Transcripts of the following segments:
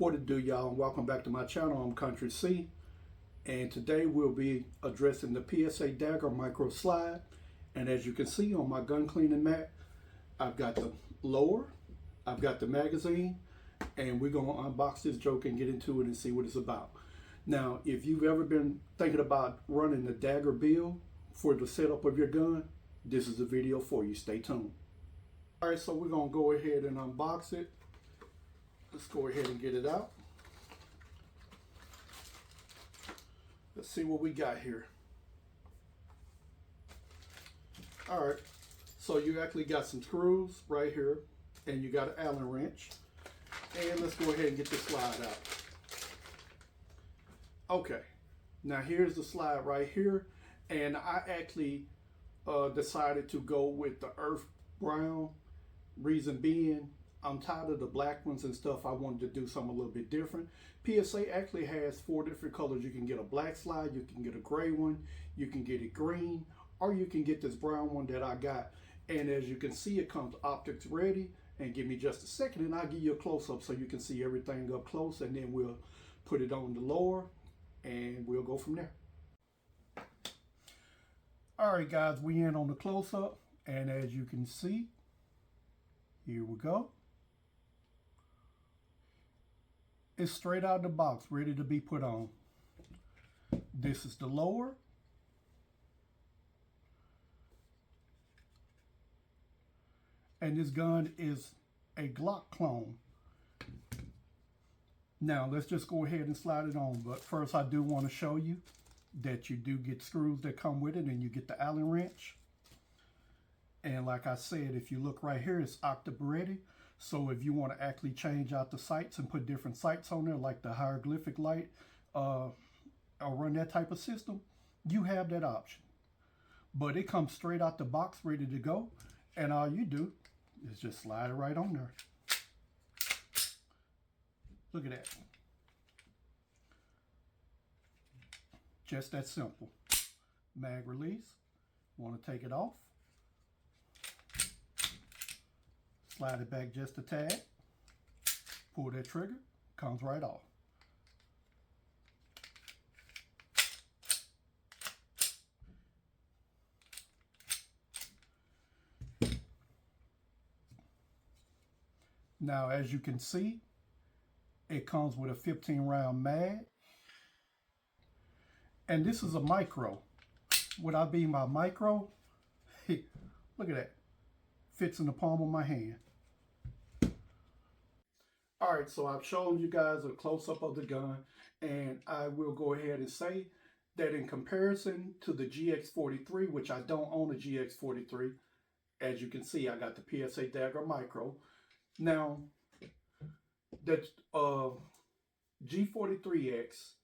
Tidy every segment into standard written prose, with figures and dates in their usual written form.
What it do, y'all, and welcome back to my channel. I'm Country C, and today we'll be addressing the PSA Dagger Micro Slide. And as you can see on my gun cleaning mat, I've got the lower, I've got the magazine, and we're gonna unbox this joke and get into it and see what it's about. Now, if you've ever been thinking about running the Dagger build for the setup of your gun, this is the video for you. Stay tuned. All right, so we're gonna go ahead and unbox it. Let's go ahead and get it out. Let's see what we got here. All right, so you actually got some screws right here, and you got an Allen wrench. And let's go ahead and get the slide out. Okay, now here's the slide right here, and I actually decided to go with the earth brown. Reason being, I'm tired of the black ones and stuff. I wanted to do something a little bit different. PSA actually has 4 different colors. You can get a black slide, you can get a gray one, you can get it green, or you can get this brown one that I got. And as you can see, it comes optics ready. And give me just a second and I'll give you a close-up so you can see everything up close, and then we'll put it on the lower and we'll go from there. All right, guys, we in on the close-up, and as you can see, here we go. It's straight out of the box, ready to be put on. This is the lower. And this gun is a Glock clone. Now, let's just go ahead and slide it on. But first, I do want to show you that you do get screws that come with it, and you get the Allen wrench. And like I said, if you look right here, it's octave ready. So if you want to actually change out the sights and put different sights on there, like the hieroglyphic light, or run that type of system, you have that option. But it comes straight out the box, ready to go. And all you do is just slide it right on there. Look at that. Just that simple. Mag release. Want to take it off. Slide it back just a tad. Pull that trigger. Comes right off. Now, as you can see, it comes with a 15-round mag. And this is a micro. What I mean by micro, look at that. Fits in the palm of my hand. All right, so I've shown you guys a close-up of the gun, and I will go ahead and say that in comparison to the GX43, which I don't own a GX43, as you can see, I got the PSA Dagger Micro. Now, that G43X,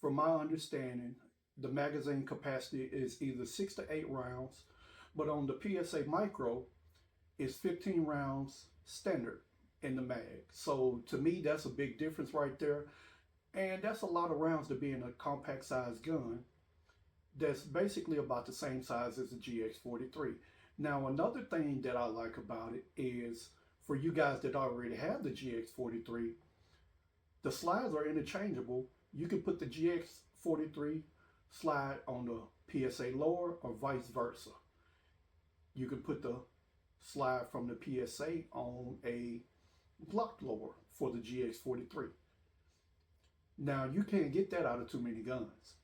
from my understanding, the magazine capacity is either 6 to 8 rounds, but on the PSA Micro, it's 15 rounds standard in the mag. So to me, that's a big difference right there. And that's a lot of rounds to be in a compact size gun that's basically about the same size as the GX43. Now, another thing that I like about it is, for you guys that already have the GX43, the slides are interchangeable. You can put the GX43 slide on the PSA lower or vice versa. You can put the slide from the PSA on a Glock lower for the GX43. Now, you can't get that out of too many guns.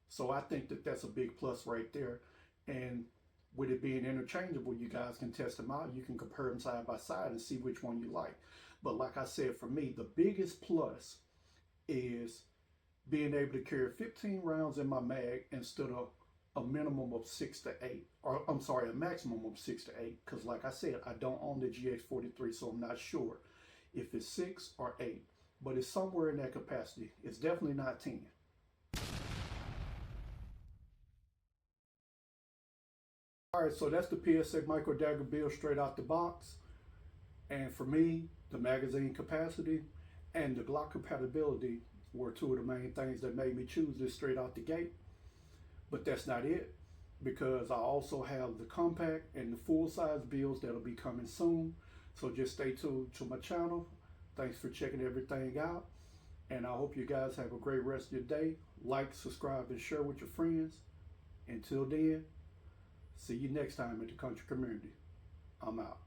So I think that that's a big plus right there. And with it being interchangeable, you guys can test them out. You can compare them side by side and see which one you like. But like I said, for me, the biggest plus is being able to carry 15 rounds in my mag instead of a minimum of 6 to 8, or I'm sorry, a maximum of 6 to 8, because like I said, I don't own the GX43, so I'm not sure if it's 6 or 8, but it's somewhere in that capacity. It's definitely not 10. All right, so that's the PSA Micro Dagger build straight out the box. And for me, the magazine capacity and the Glock compatibility were 2 of the main things that made me choose this straight out the gate. But that's not it, because I also have the compact and the full-size builds that'll be coming soon. So just stay tuned to my channel. Thanks for checking everything out. And I hope you guys have a great rest of your day. Like, subscribe, and share with your friends. Until then, see you next time at the Country Community. I'm out.